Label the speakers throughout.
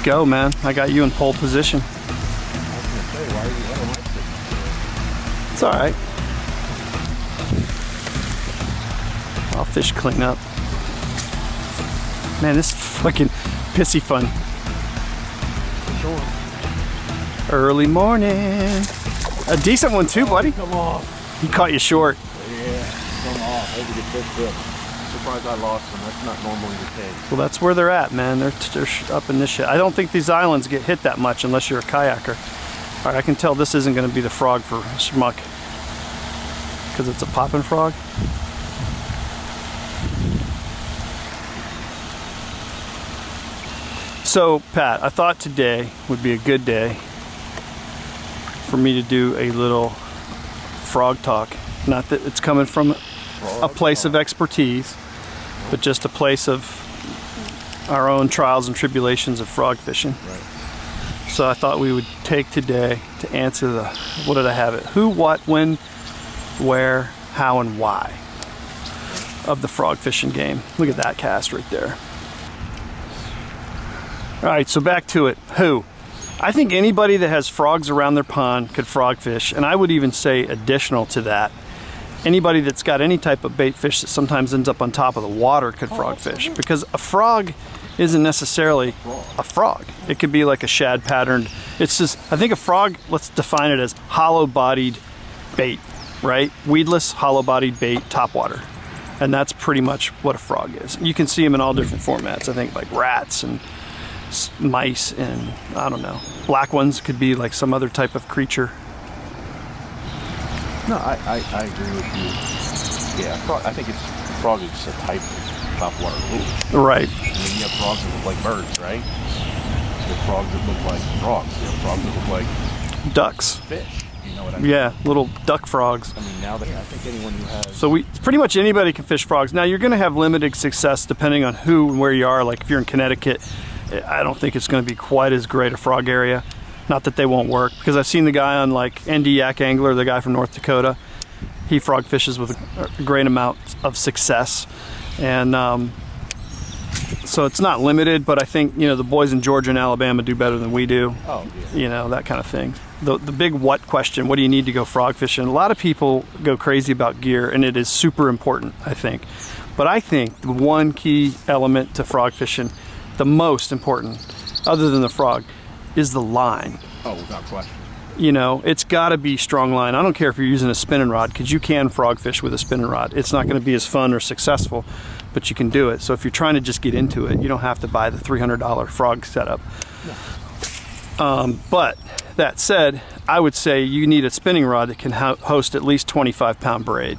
Speaker 1: go, man. I got you in pole position.
Speaker 2: I was gonna say, why are you letting my fish?
Speaker 1: It's all right. I'll fish clean up. Man, this is fucking pissy fun.
Speaker 2: Sure.
Speaker 1: Early morning. A decent one too, buddy.
Speaker 2: Come off.
Speaker 1: He caught you short.
Speaker 2: Yeah, come off. That was a good fish too. Surprised I lost them. That's not normally the case.
Speaker 1: Well, that's where they're at, man. They're up in this shit. I don't think these islands get hit that much unless you're a kayaker. All right, I can tell this isn't going to be the frog for Schmuck because it's a popping frog. So, Pat, I thought today would be a good day for me to do a little frog talk. Not that it's coming from a place of expertise, but just a place of our own trials and tribulations of frog fishing.
Speaker 2: Right.
Speaker 1: So I thought we would take today to answer the, what did I have it? Who, what, when, where, how, and why of the frog fishing game. Look at that cast right there. All right, so back to it. Who? I think anybody that has frogs around their pond could frog fish, and I would even say additional to that, anybody that's got any type of bait fish that sometimes ends up on top of the water could frog fish, because a frog isn't necessarily a frog. It could be like a shad patterned. It's just, I think a frog, let's define it as hollow-bodied bait, right? Weedless, hollow-bodied bait, topwater. And that's pretty much what a frog is. You can see them in all different formats. I think like rats and mice and I don't know. Black ones could be like some other type of creature.
Speaker 2: No, I agree with you. Yeah, I think frog is a type of topwater leech.
Speaker 1: Right.
Speaker 2: I mean, you have frogs that look like birds, right? You have frogs that look like frogs. You have frogs that look like
Speaker 1: ducks.
Speaker 2: Fish. You know what I mean?
Speaker 1: Yeah, little duck frogs.
Speaker 2: I mean, now that I think anyone who has...
Speaker 1: So pretty much anybody can fish frogs. Now you're going to have limited success depending on who and where you are. Like if you're in Connecticut, I don't think it's going to be quite as great a frog area. Not that they won't work, because I've seen the guy on like ND Yak Angler, the guy from North Dakota. He frog fishes with a great amount of success, and so it's not limited. But I think the boys in Georgia and Alabama do better than we do.
Speaker 2: Oh, yeah.
Speaker 1: That kind of thing. The big what question: what do you need to go frog fishing? A lot of people go crazy about gear, and it is super important, I think. But I think the one key element to frog fishing, the most important, other than the frog, is the line.
Speaker 2: Oh, without question.
Speaker 1: It's got to be strong line. I don't care if you're using a spinning rod, because you can frog fish with a spinning rod. It's not going to be as fun or successful, but you can do it. So if you're trying to just get into it, you don't have to buy the $300 frog setup. No. But that said, I would say you need a spinning rod that can host at least 25-pound braid.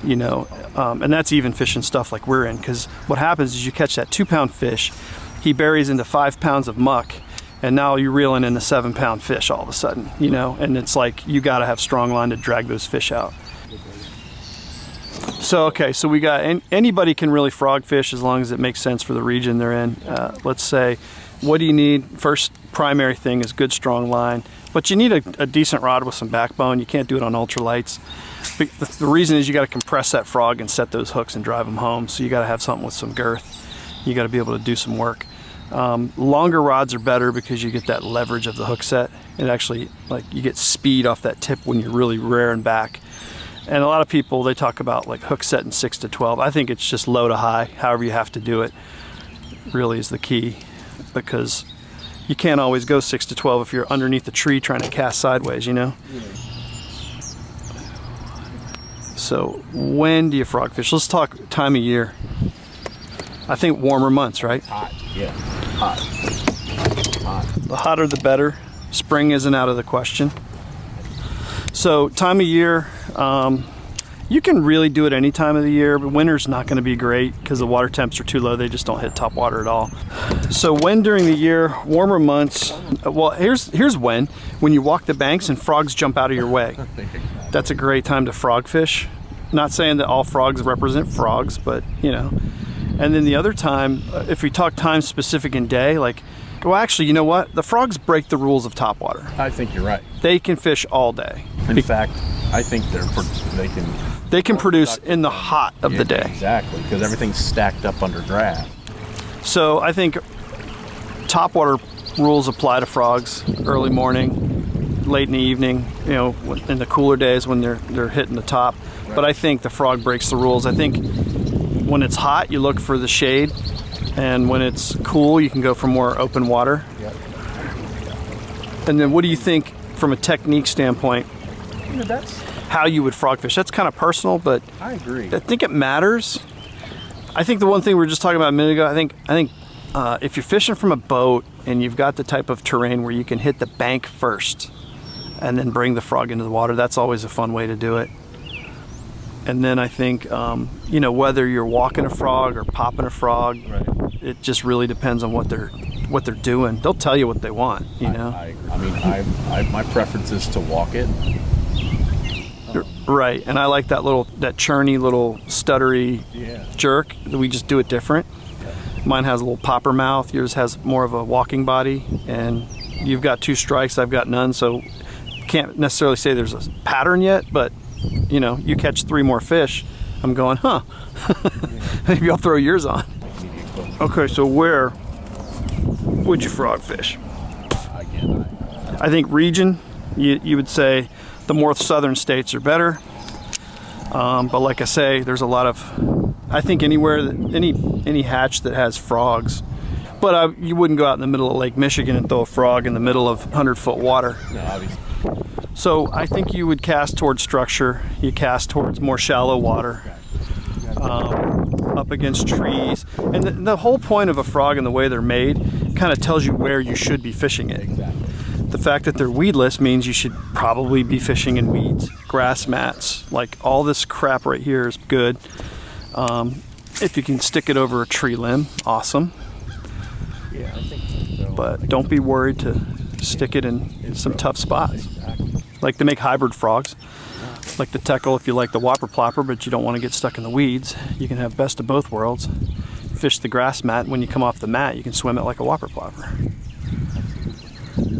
Speaker 1: And that's even fishing stuff like we're in, because what happens is you catch that 2-pound fish, he buries into 5 pounds of muck, and now you're reeling in a 7-pound fish all of a sudden, and it's like you got to have strong line to drag those fish out. So so we got anybody can really frog fish as long as it makes sense for the region they're in. Let's say, what do you need? First primary thing is good strong line, but you need a decent rod with some backbone. You can't do it on ultralights. The reason is you got to compress that frog and set those hooks and drive them home, so you got to have something with some girth. You got to be able to do some work. Longer rods are better because you get that leverage of the hook set. It actually, you get speed off that tip when you're really rearing back. And a lot of people, they talk about hook set in 6 to 12. I think it's just low to high, however you have to do it, really is the key, because you can't always go 6 to 12 if you're underneath the tree trying to cast sideways, So when do you frog fish? Let's talk time of year. I think warmer months, right?
Speaker 2: Hot, yeah. Hot.
Speaker 1: The hotter the better. Spring isn't out of the question. So time of year, you can really do it any time of the year, but winter's not going to be great because the water temps are too low. They just don't hit top water at all. So when during the year, warmer months, well, here's when you walk the banks and frogs jump out of your way. That's a great time to frog fish. Not saying that all frogs represent frogs, but And then the other time, if we talk time specific in day, well, actually, you know what? The frogs break the rules of topwater.
Speaker 2: I think you're right.
Speaker 1: They can fish all day.
Speaker 2: In fact, I think
Speaker 1: they can produce in the hot of the day.
Speaker 2: Exactly, because everything's stacked up under draft.
Speaker 1: So I think topwater rules apply to frogs early morning, late in the evening, you know, in the cooler days when they're hitting the top. But I think the frog breaks the rules. I think when it's hot, you look for the shade, and when it's cool, you can go for more open water.
Speaker 2: Yep.
Speaker 1: And then what do you think from a technique standpoint,
Speaker 2: You know, that's,
Speaker 1: how you would frog fish? That's kind of personal, but
Speaker 2: I agree.
Speaker 1: I think it matters. I think the one thing we were just talking about a minute ago, I think if you're fishing from a boat and you've got the type of terrain where you can hit the bank first and then bring the frog into the water, that's always a fun way to do it. And then I think, you know, whether you're walking a frog or popping a frog,
Speaker 2: Right.
Speaker 1: it just really depends on what they're doing. They'll tell you what they want, you know.
Speaker 2: I mean, my preference is to walk it.
Speaker 1: Right, and I like that churny little stuttery
Speaker 2: Yeah.
Speaker 1: jerk. We just do it different. Mine has a little popper mouth. Yours has more of a walking body, and you've got 2 strikes. I've got none, so can't necessarily say there's a pattern yet. But you know, you catch 3 more fish, I'm going, huh? Maybe I'll throw yours on. Okay, so where would you frog fish?
Speaker 2: Again,
Speaker 1: I think region. You would say the more southern states are better. But like I say, there's a lot of, I think anywhere, any hatch that has frogs. But you wouldn't go out in the middle of Lake Michigan and throw a frog in the middle of 100-foot water.
Speaker 2: no, obviously.
Speaker 1: So I think you would cast towards structure. You cast towards more shallow water, up against trees. And the whole point of a frog and the way they're made kind of tells you where you should be fishing it.
Speaker 2: Exactly.
Speaker 1: The fact that they're weedless means you should probably be fishing in weeds, grass mats, like all this crap right here is good. If you can stick it over a tree limb, awesome.
Speaker 2: Yeah, I think so.
Speaker 1: But don't be worried to stick it in some tough spots.
Speaker 2: Exactly.
Speaker 1: Like they make hybrid frogs, like the Teckle if you like the whopper plopper, but you don't want to get stuck in the weeds. You can have best of both worlds. Fish the grass mat, and when you come off the mat, you can swim it like a whopper plopper.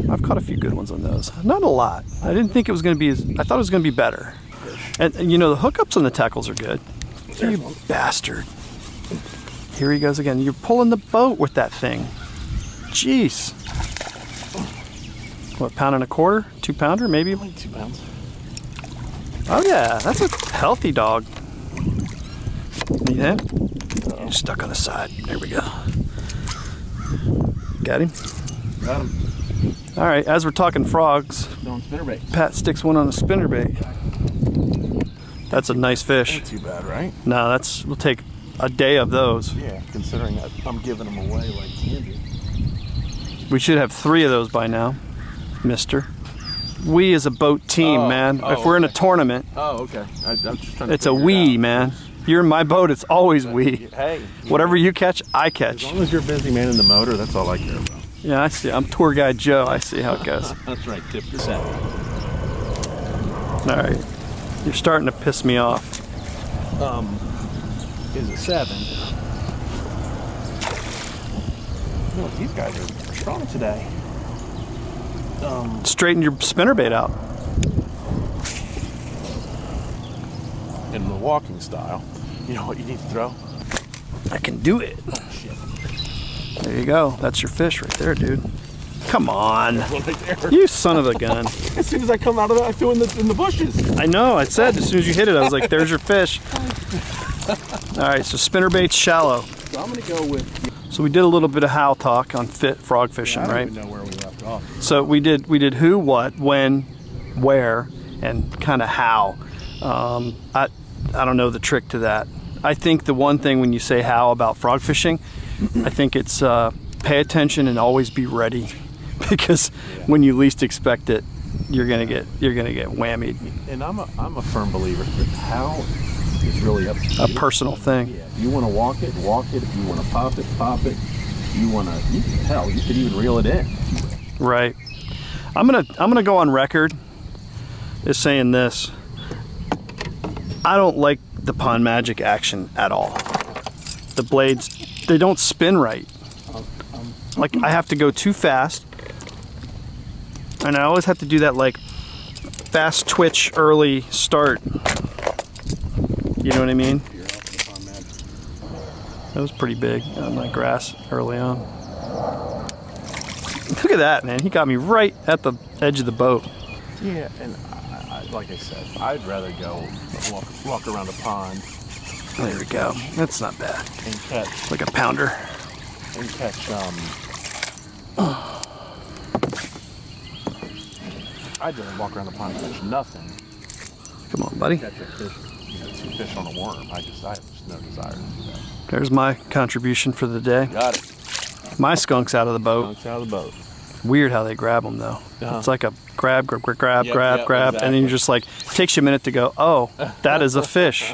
Speaker 1: I've caught a few good ones on those. Not a lot. I didn't think it was going to be I thought it was going to be better. And you know, the hookups on the Teckles are good. You bastard. Here he goes again. You're pulling the boat with that thing. Jeez. What, £1.25? 2-pounder, maybe?
Speaker 2: Only 2 pounds.
Speaker 1: Oh yeah, that's a healthy dog. Need him? He's stuck on the side. There we go. Got him?
Speaker 2: Got him.
Speaker 1: All right, as we're talking frogs,
Speaker 2: Throwing spinnerbait.
Speaker 1: Pat sticks one on a spinnerbait. That's a nice fish.
Speaker 2: Not too bad, right?
Speaker 1: No, we'll take a day of those.
Speaker 2: Yeah, considering I'm giving them away like candy.
Speaker 1: We should have 3 of those by now, mister. We as a boat team,
Speaker 2: Oh,
Speaker 1: man.
Speaker 2: oh,
Speaker 1: If we're in a
Speaker 2: okay.
Speaker 1: tournament,
Speaker 2: Oh, okay. I'm just trying to
Speaker 1: it's a
Speaker 2: figure it
Speaker 1: we,
Speaker 2: out.
Speaker 1: man. You're in my boat, it's always we.
Speaker 2: Hey.
Speaker 1: Whatever you catch, I
Speaker 2: As
Speaker 1: catch.
Speaker 2: long as you're busy manning the motor, that's all I care about.
Speaker 1: Yeah, I see. I'm tour guide Joe. I see how it goes.
Speaker 2: That's right, tip to set.
Speaker 1: All right. You're starting to piss me off.
Speaker 2: Is a 7. No, these guys are strong today.
Speaker 1: Straighten your spinnerbait out.
Speaker 2: In the walking style, you know what you need to throw?
Speaker 1: I can do it.
Speaker 2: Oh, shit.
Speaker 1: There you go. That's your fish right there, dude. Come on.
Speaker 2: One right there.
Speaker 1: You son of a gun.
Speaker 2: As soon as I come out of that, I threw in the bushes.
Speaker 1: I know. I said as soon as you hit it, I was like, there's your fish. All right, so spinnerbait's shallow.
Speaker 2: So I'm gonna go with.
Speaker 1: So we did a little bit of how talk on fit frog fishing,
Speaker 2: I don't
Speaker 1: right?
Speaker 2: even know where we left off.
Speaker 1: So we did who, what, when, where, and kind of how. I don't know the trick to that. I think the one thing when you say how about frog fishing, I think it's pay attention and always be ready, because when you least expect it, you're gonna get whammied.
Speaker 2: And I'm a firm believer that how is really up to you.
Speaker 1: A personal thing.
Speaker 2: Yeah. If you want to walk it, walk it. If you want to pop it, pop it. If you want to, hell, you could even reel it in.
Speaker 1: Right. I'm gonna go on record as saying this. I don't like the Pond Magic action at all. The blades, they don't spin right. Like I have to go too fast, and I always have to do that like fast twitch early start. You know what I mean? That was pretty big on my grass early on. Look at that, man. He got me right at the edge of the boat.
Speaker 2: Yeah, and like I said, I'd rather go walk around a pond
Speaker 1: There we go. That's not bad.
Speaker 2: and catch
Speaker 1: Like a pounder.
Speaker 2: I'd rather walk around the pond and catch nothing.
Speaker 1: Come on, buddy.
Speaker 2: Catch a fish, two fish on a worm. I have just no desire to do that.
Speaker 1: There's my contribution for the day.
Speaker 2: Got it.
Speaker 1: My skunk's out of the boat.
Speaker 2: Dunks out of the boat.
Speaker 1: Weird how they grab them though.
Speaker 2: Uh-huh.
Speaker 1: It's like a grab,
Speaker 2: Yep,
Speaker 1: grab,
Speaker 2: yep,
Speaker 1: and then
Speaker 2: exactly.
Speaker 1: you're just like, takes you a minute to go, oh, that is a fish.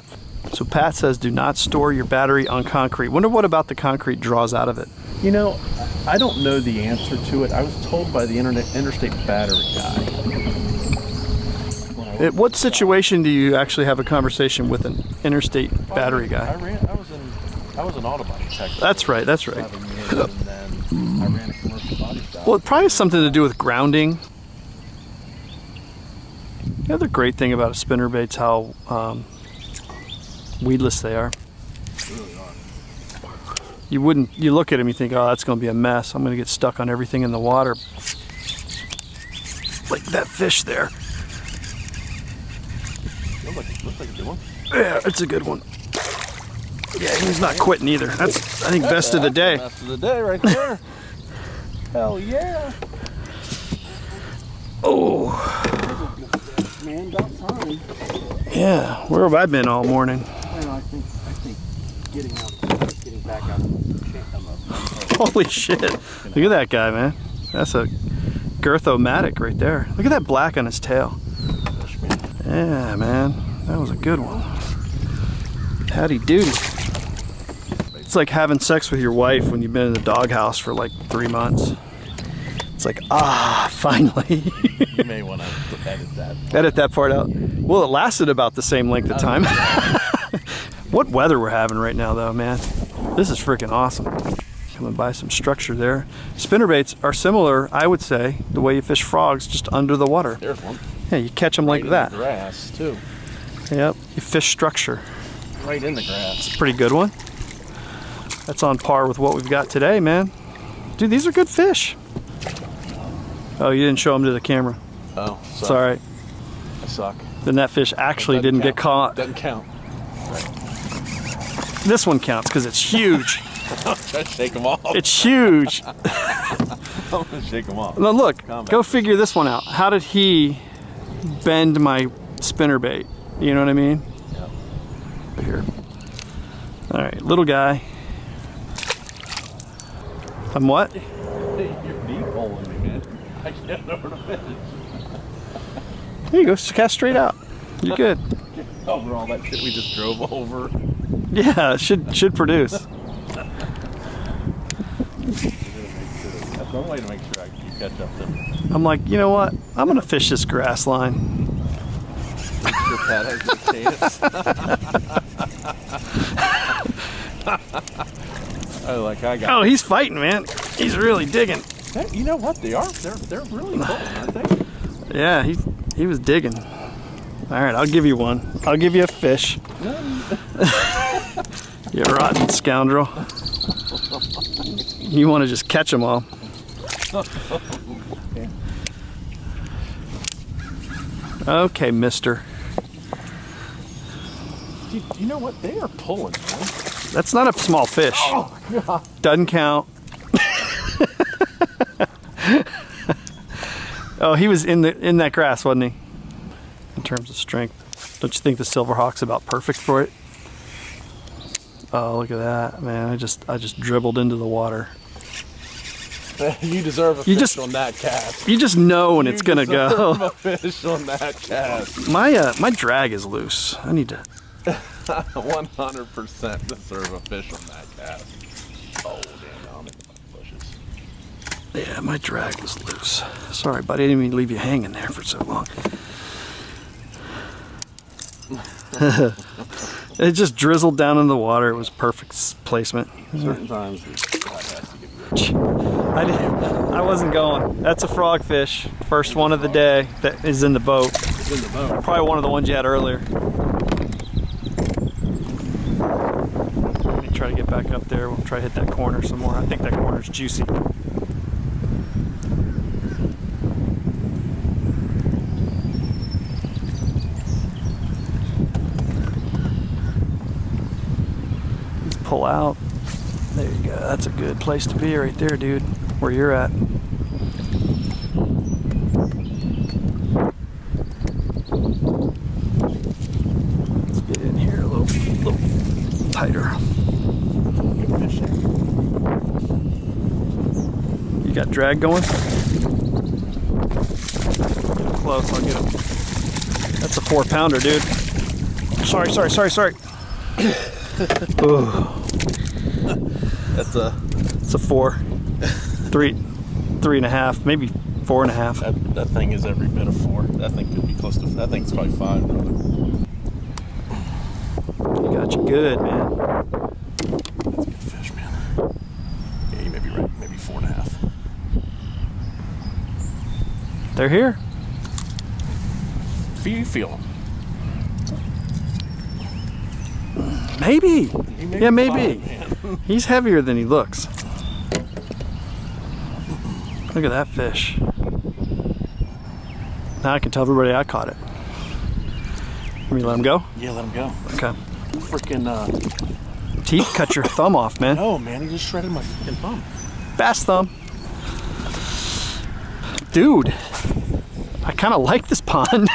Speaker 1: So Pat says, do not store your battery on concrete. Wonder what about the concrete draws out of it.
Speaker 2: You know, I don't know the answer to it. I was told by the interstate battery guy.
Speaker 1: At what situation do you actually have a conversation with an interstate battery guy?
Speaker 2: I was an auto body tech.
Speaker 1: That's right, that's
Speaker 2: for
Speaker 1: right.
Speaker 2: 7 years, and then I ran a commercial body shop.
Speaker 1: Well, it probably has something to do with grounding. The other great thing about a spinnerbait's how weedless they are.
Speaker 2: They really are.
Speaker 1: You look at them, you think, oh, that's going to be a mess. I'm going to get stuck on everything in the water. Like that fish there.
Speaker 2: Looks like a good one.
Speaker 1: Yeah, it's a good one. Yeah, he's not quitting either. That's, I think, best of the day.
Speaker 2: Best of the day right there. Hell yeah.
Speaker 1: Oh,
Speaker 3: Man, about time.
Speaker 1: yeah. Where have I been all morning?
Speaker 3: Well, I think getting back out of the
Speaker 1: Holy shit. Look at that guy, man. That's a Girthomatic right there. Look at that black on his tail. Yeah, man. That was a good one. Howdy doody. It's like having sex with your wife when you've been in the doghouse for like 3 months. It's like, ah, finally.
Speaker 2: You may want to edit that.
Speaker 1: Edit that part out. Well, it lasted about the same length of time. What weather we're having right now, though, man. This is freaking awesome. Coming by some structure there. Spinnerbaits are similar, I would say, the way you fish frogs, just under the water.
Speaker 2: There's one.
Speaker 1: Yeah, you catch them like
Speaker 2: Right in
Speaker 1: that.
Speaker 2: the grass, too.
Speaker 1: Yep, you fish structure.
Speaker 2: Right in the grass.
Speaker 1: Pretty good one. That's on par with what we've got today, man. Dude, these are good fish. Oh, you didn't show them to the camera.
Speaker 2: Oh,
Speaker 1: It's all right.
Speaker 2: I suck.
Speaker 1: Then that fish actually didn't get caught.
Speaker 2: Doesn't count.
Speaker 1: This one counts because it's huge.
Speaker 2: I'm trying to shake them off.
Speaker 1: It's huge.
Speaker 2: I'm gonna shake them off.
Speaker 1: Now look,
Speaker 2: Calm
Speaker 1: go
Speaker 2: down.
Speaker 1: figure this one out. How did he bend my spinnerbait? You know what I mean?
Speaker 2: Yep.
Speaker 1: Over here. All right, little guy. I'm what?
Speaker 2: You're deep holing me, man. I can't know where to fish.
Speaker 1: There you go, cast straight out. You're good.
Speaker 2: Over all that shit we just drove over.
Speaker 1: Yeah, it should produce.
Speaker 2: That's one way to make sure you catch up to
Speaker 1: I'm like, you know what? I'm gonna fish this grass line.
Speaker 2: your pet has your cadence. I got.
Speaker 1: Oh, he's fighting, man. He's really digging.
Speaker 2: Hey, you know what? They are. They're really cool, aren't they?
Speaker 1: Yeah, he was digging. All right, I'll give you one. I'll give you a fish. You rotten scoundrel. You want to just catch them all. Okay, mister.
Speaker 2: You know what? They are pulling, man.
Speaker 1: That's not a small fish.
Speaker 2: Oh, God.
Speaker 1: Doesn't count. Oh, he was in that grass, wasn't he? In terms of strength. Don't you think the Silverhawk's about perfect for it? Oh, look at that, man. I just dribbled into the water.
Speaker 2: You deserve a
Speaker 1: You
Speaker 2: fish
Speaker 1: just-
Speaker 2: on that cast.
Speaker 1: You just know when it's gonna
Speaker 2: You deserve
Speaker 1: go.
Speaker 2: a fish on that cast.
Speaker 1: My drag is loose. I need to.
Speaker 2: 100% deserve a fish on that cast. Oh, damn, now I'm in the bushes.
Speaker 1: Yeah, my drag is loose. Sorry, buddy. I didn't mean to leave you hanging there for so long. It just drizzled down in the water. It was perfect placement.
Speaker 2: Certain times, God has to give you
Speaker 1: I wasn't going. That's a frogfish. First one of the day that is in the boat.
Speaker 2: It's in the boat.
Speaker 1: Probably one of the ones you had earlier. Let me try to get back up there. We'll try to hit that corner some more. I think that corner's juicy. pull out. There you go. That's a good place to be right there, dude. Where you're at. Let's get in here a little tighter.
Speaker 2: Good fish there.
Speaker 1: You got drag going? Get him close, I'll get him. That's a 4-pounder, dude. Sorry. Ooh. It's a 4. 3.5, maybe 4.5.
Speaker 2: That thing is every bit of 4. That thing could be close to. That thing's probably 5, brother.
Speaker 1: He got you good, man.
Speaker 2: That's a good fish, man. Yeah, you may be right. Maybe 4.5.
Speaker 1: They're here.
Speaker 2: You feel them.
Speaker 1: Maybe.
Speaker 2: He may
Speaker 1: Yeah,
Speaker 2: be
Speaker 1: maybe.
Speaker 2: 5, man.
Speaker 1: He's heavier than he looks. Look at that fish. Now I can tell everybody I caught it. Let me let him go.
Speaker 2: Yeah, let him go.
Speaker 1: Okay.
Speaker 2: Freaking
Speaker 1: Teeth cut your thumb off, man.
Speaker 2: no, man, he just shredded my freaking thumb.
Speaker 1: Bass thumb. Dude, I kind of like this pond.